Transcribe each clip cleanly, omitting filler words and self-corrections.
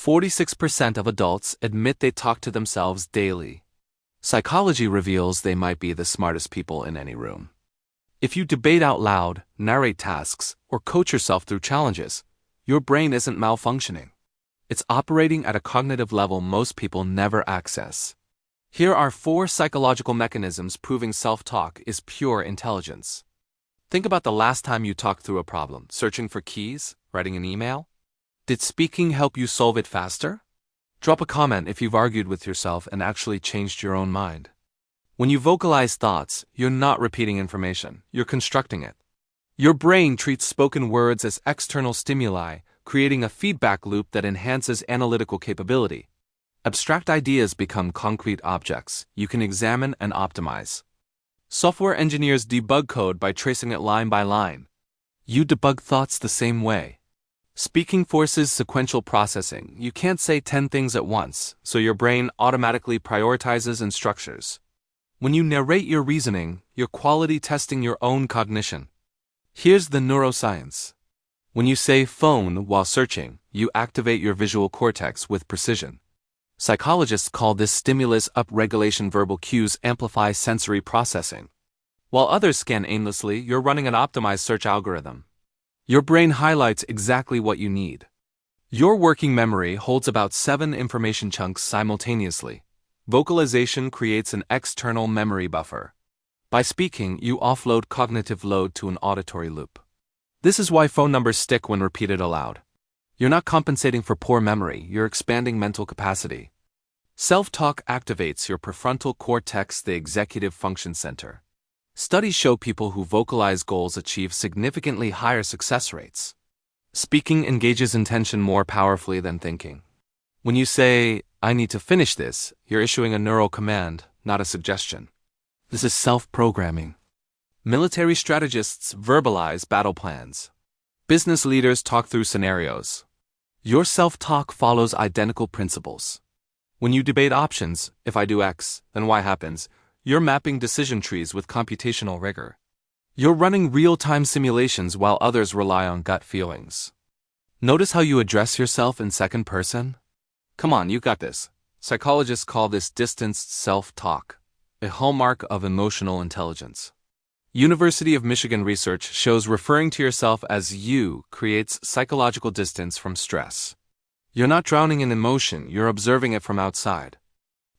46% of adults admit they talk to themselves daily. Psychology reveals they might be the smartest people in any room. If you debate out loud, narrate tasks, or coach yourself through challenges, your brain isn't malfunctioning. It's operating at a cognitive level most people never access. Here are 4 psychological mechanisms proving self-talk is pure intelligence. Think about the last time you talked through a problem, searching for keys, writing an email. Did speaking help you solve it faster? Drop a comment if you've argued with yourself and actually changed your own mind. When you vocalize thoughts, you're not repeating information, you're constructing it. Your brain treats spoken words as external stimuli, creating a feedback loop that enhances analytical capability. Abstract ideas become concrete objects you can examine and optimize. Software engineers debug code by tracing it line by line. You debug thoughts the same way. Speaking forces sequential processing. You can't say 10 things at once, so your brain automatically prioritizes and structures. When you narrate your reasoning, you're quality testing your own cognition. Here's the neuroscience. When you say phone while searching, you activate your visual cortex with precision. Psychologists call this stimulus upregulation. Verbal cues amplify sensory processing. While others scan aimlessly, you're running an optimized search algorithm. Your brain highlights exactly what you need. Your working memory holds about 7 information chunks simultaneously. Vocalization creates an external memory buffer. By speaking, you offload cognitive load to an auditory loop. This is why phone numbers stick when repeated aloud. You're not compensating for poor memory, you're expanding mental capacity. Self-talk activates your prefrontal cortex, the executive function center. Studies show people who vocalize goals achieve significantly higher success rates. Speaking engages intention more powerfully than thinking. When you say, "I need to finish this," you're issuing a neural command, not a suggestion. This is self-programming. Military strategists verbalize battle plans. Business leaders talk through scenarios. Your self-talk follows identical principles. When you debate options, if I do X, then Y happens, you're mapping decision trees with computational rigor. You're running real-time simulations while others rely on gut feelings. Notice how you address yourself in second person? Come on, you got this. Psychologists call this distanced self-talk, a hallmark of emotional intelligence. University of Michigan research shows referring to yourself as you creates psychological distance from stress. You're not drowning in emotion, you're observing it from outside.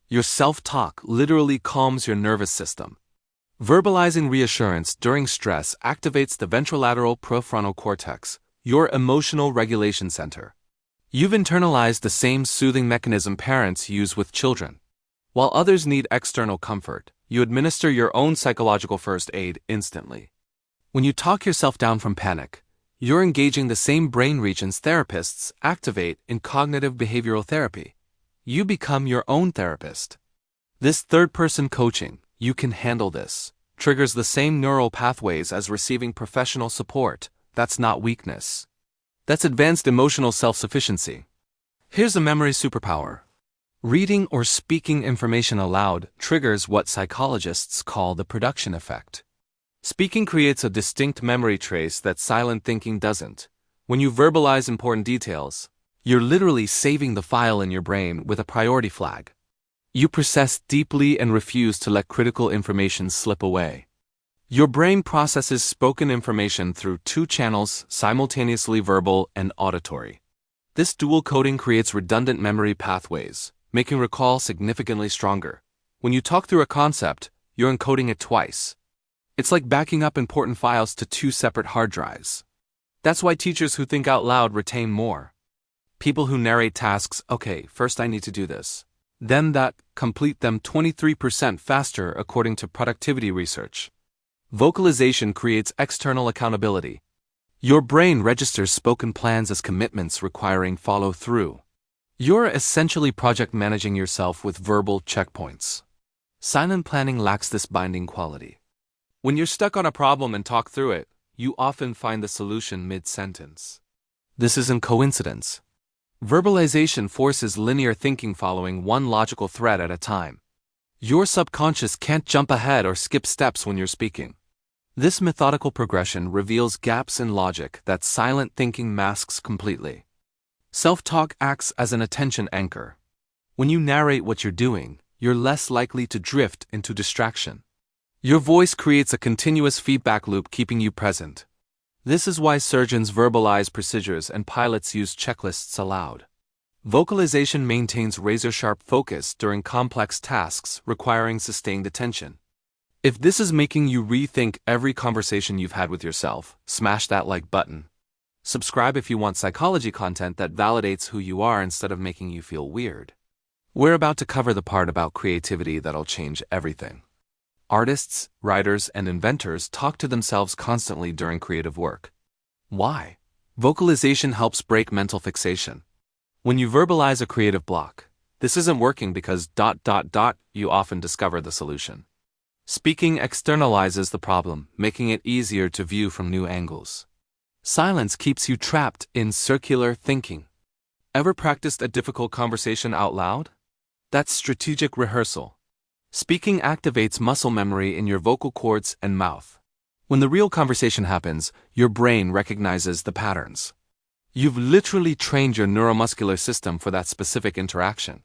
Your self-talk literally calms your nervous system. Verbalizing reassurance during stress activates the ventrolateral prefrontal cortex, your emotional regulation center. You've internalized the same soothing mechanism parents use with children. While others need external comfort, you administer your own psychological first aid instantly. When you talk yourself down from panic, you're engaging the same brain regions therapists activate in cognitive behavioral therapy. You become your own therapist. This third-person coaching, "you can handle this," triggers the same neural pathways as receiving professional support. That's not weakness. That's advanced emotional self-sufficiency. Here's a memory superpower. Reading or speaking information aloud triggers what psychologists call the production effect. Speaking creates a distinct memory trace that silent thinking doesn't. When you verbalize important details, you're literally saving the file in your brain with a priority flag. You process deeply and refuse to let critical information slip away. Your brain processes spoken information through 2 channels simultaneously: verbal and auditory. This dual coding creates redundant memory pathways, making recall significantly stronger. When you talk through a concept, you're encoding it twice. It's like backing up important files to 2 separate hard drives. That's why teachers who think out loud retain more. People who narrate tasks, "Okay, first I need to do this, then that," complete them 23% faster according to productivity research. Vocalization creates external accountability. Your brain registers spoken plans as commitments requiring follow-through. You're essentially project managing yourself with verbal checkpoints. Silent planning lacks this binding quality. When you're stuck on a problem and talk through it, you often find the solution mid-sentence. This isn't coincidence. Verbalization forces linear thinking following one logical thread at a time. Your subconscious can't jump ahead or skip steps when you're speaking. This methodical progression reveals gaps in logic that silent thinking masks completely. Self-talk acts as an attention anchor. When you narrate what you're doing, you're less likely to drift into distraction. Your voice creates a continuous feedback loop keeping you present. This is why surgeons verbalize procedures and pilots use checklists aloud. Vocalization maintains razor-sharp focus during complex tasks requiring sustained attention. If this is making you rethink every conversation you've had with yourself, smash that like button. Subscribe if you want psychology content that validates who you are instead of making you feel weird. We're about to cover the part about creativity that'll change everything. Artists, writers, and inventors talk to themselves constantly during creative work. Why? Vocalization helps break mental fixation. When you verbalize a creative block, this isn't working because ... you often discover the solution. Speaking externalizes the problem, making it easier to view from new angles. Silence keeps you trapped in circular thinking. Ever practiced a difficult conversation out loud? That's strategic rehearsal. Speaking activates muscle memory in your vocal cords and mouth. When the real conversation happens, your brain recognizes the patterns. You've literally trained your neuromuscular system for that specific interaction.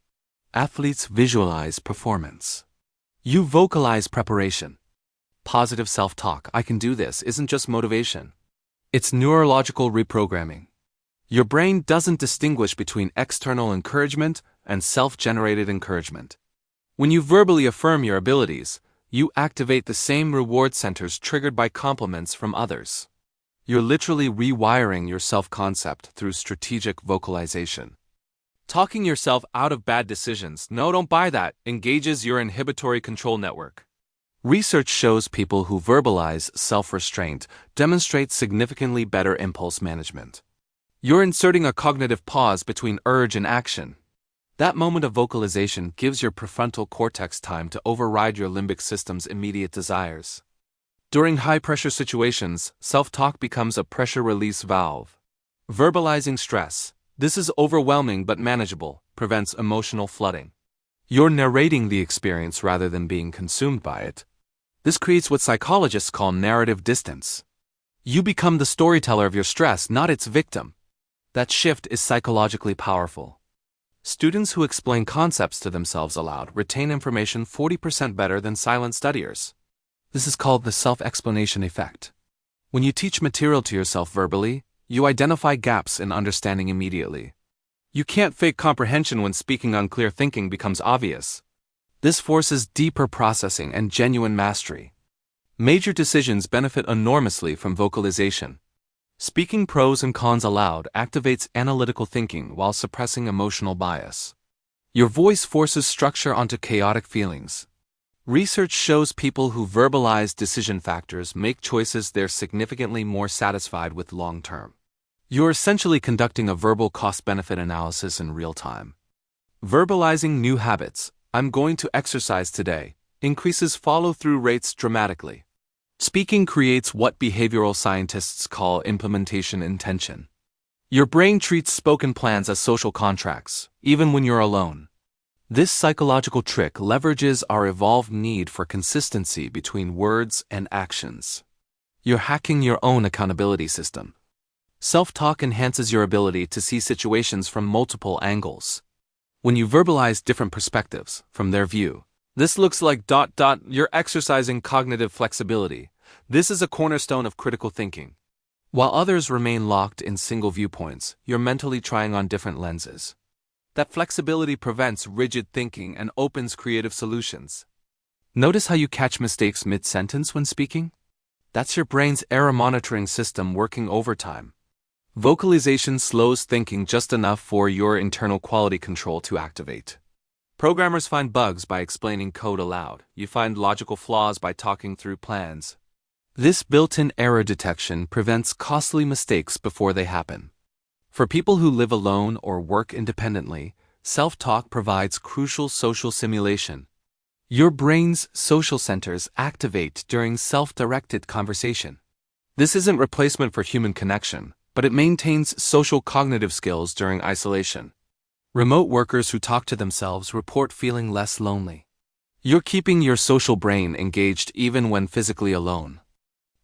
Athletes visualize performance. You vocalize preparation. Positive self-talk, I can do this, isn't just motivation. It's neurological reprogramming. Your brain doesn't distinguish between external encouragement and self-generated encouragement. When you verbally affirm your abilities, you activate the same reward centers triggered by compliments from others. You're literally rewiring your self-concept through strategic vocalization. Talking yourself out of bad decisions, no, don't buy that, engages your inhibitory control network. Research shows people who verbalize self-restraint demonstrate significantly better impulse management. You're inserting a cognitive pause between urge and action. That moment of vocalization gives your prefrontal cortex time to override your limbic system's immediate desires. During high-pressure situations, self-talk becomes a pressure release valve. Verbalizing stress, this is overwhelming but manageable, prevents emotional flooding. You're narrating the experience rather than being consumed by it. This creates what psychologists call narrative distance. You become the storyteller of your stress, not its victim. That shift is psychologically powerful. Students who explain concepts to themselves aloud retain information 40% better than silent studiers. This is called the self-explanation effect. When you teach material to yourself verbally, you identify gaps in understanding immediately. You can't fake comprehension when speaking unclear thinking becomes obvious. This forces deeper processing and genuine mastery. Major decisions benefit enormously from vocalization. Speaking pros and cons aloud activates analytical thinking while suppressing emotional bias. Your voice forces structure onto chaotic feelings. Research shows people who verbalize decision factors make choices they're significantly more satisfied with long-term. You're essentially conducting a verbal cost-benefit analysis in real time. Verbalizing new habits, I'm going to exercise today, increases follow-through rates dramatically. Speaking creates what behavioral scientists call implementation intention. Your brain treats spoken plans as social contracts, even when you're alone. This psychological trick leverages our evolved need for consistency between words and actions. You're hacking your own accountability system. Self-talk enhances your ability to see situations from multiple angles. When you verbalize different perspectives from their view, this looks like ... you're exercising cognitive flexibility. This is a cornerstone of critical thinking. While others remain locked in single viewpoints, you're mentally trying on different lenses. That flexibility prevents rigid thinking and opens creative solutions. Notice how you catch mistakes mid-sentence when speaking? That's your brain's error monitoring system working overtime. Vocalization slows thinking just enough for your internal quality control to activate. Programmers find bugs by explaining code aloud. You find logical flaws by talking through plans. This built-in error detection prevents costly mistakes before they happen. For people who live alone or work independently, self-talk provides crucial social simulation. Your brain's social centers activate during self-directed conversation. This isn't replacement for human connection, but it maintains social cognitive skills during isolation. Remote workers who talk to themselves report feeling less lonely. You're keeping your social brain engaged even when physically alone.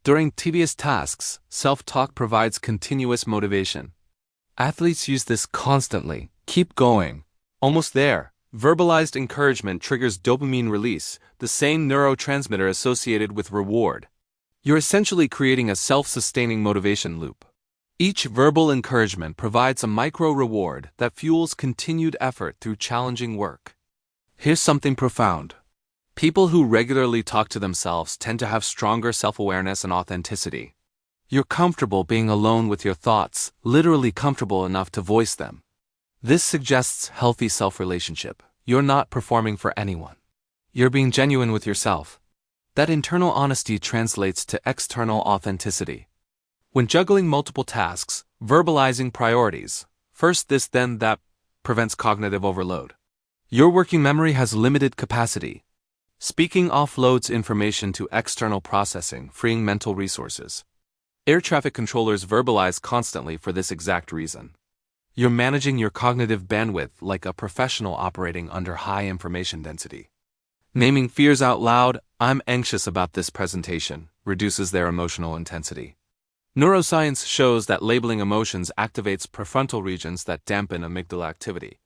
During tedious tasks, self-talk provides continuous motivation. Athletes use this constantly. Keep going. Almost there. Verbalized encouragement triggers dopamine release, the same neurotransmitter associated with reward. You're essentially creating a self-sustaining motivation loop. Each verbal encouragement provides a micro-reward that fuels continued effort through challenging work. Here's something profound. People who regularly talk to themselves tend to have stronger self-awareness and authenticity. You're comfortable being alone with your thoughts, literally comfortable enough to voice them. This suggests healthy self-relationship. You're not performing for anyone. You're being genuine with yourself. That internal honesty translates to external authenticity. When juggling multiple tasks, verbalizing priorities, first this then that, prevents cognitive overload. Your working memory has limited capacity. Speaking offloads information to external processing, freeing mental resources. Air traffic controllers verbalize constantly for this exact reason. You're managing your cognitive bandwidth like a professional operating under high information density. Naming fears out loud, "I'm anxious about this presentation," reduces their emotional intensity. Neuroscience shows that labeling emotions activates prefrontal regions that dampen amygdala activity.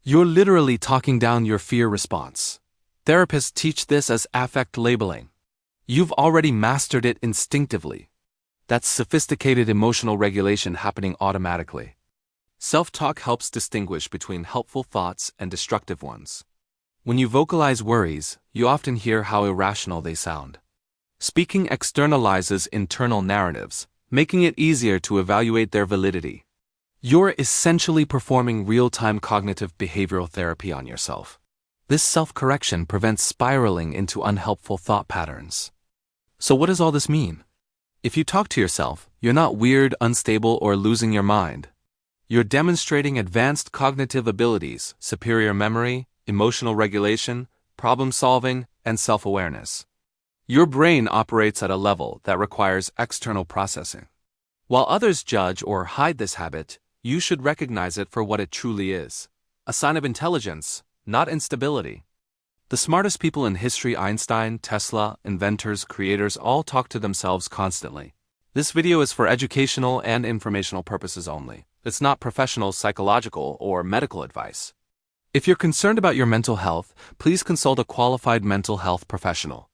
You're literally talking down your fear response. Therapists teach this as affect labeling. You've already mastered it instinctively. That's sophisticated emotional regulation happening automatically. Self-talk helps distinguish between helpful thoughts and destructive ones. When you vocalize worries, you often hear how irrational they sound. Speaking externalizes internal narratives, making it easier to evaluate their validity. You're essentially performing real-time cognitive behavioral therapy on yourself. This self-correction prevents spiraling into unhelpful thought patterns. So what does all this mean? If you talk to yourself, you're not weird, unstable, or losing your mind. You're demonstrating advanced cognitive abilities, superior memory, emotional regulation, problem-solving, and self-awareness. Your brain operates at a level that requires external processing. While others judge or hide this habit, you should recognize it for what it truly is: a sign of intelligence, not instability. The smartest people in history, Einstein, Tesla, inventors, creators, all talk to themselves constantly. This video is for educational and informational purposes only. It's not professional, psychological, or medical advice. If you're concerned about your mental health, please consult a qualified mental health professional.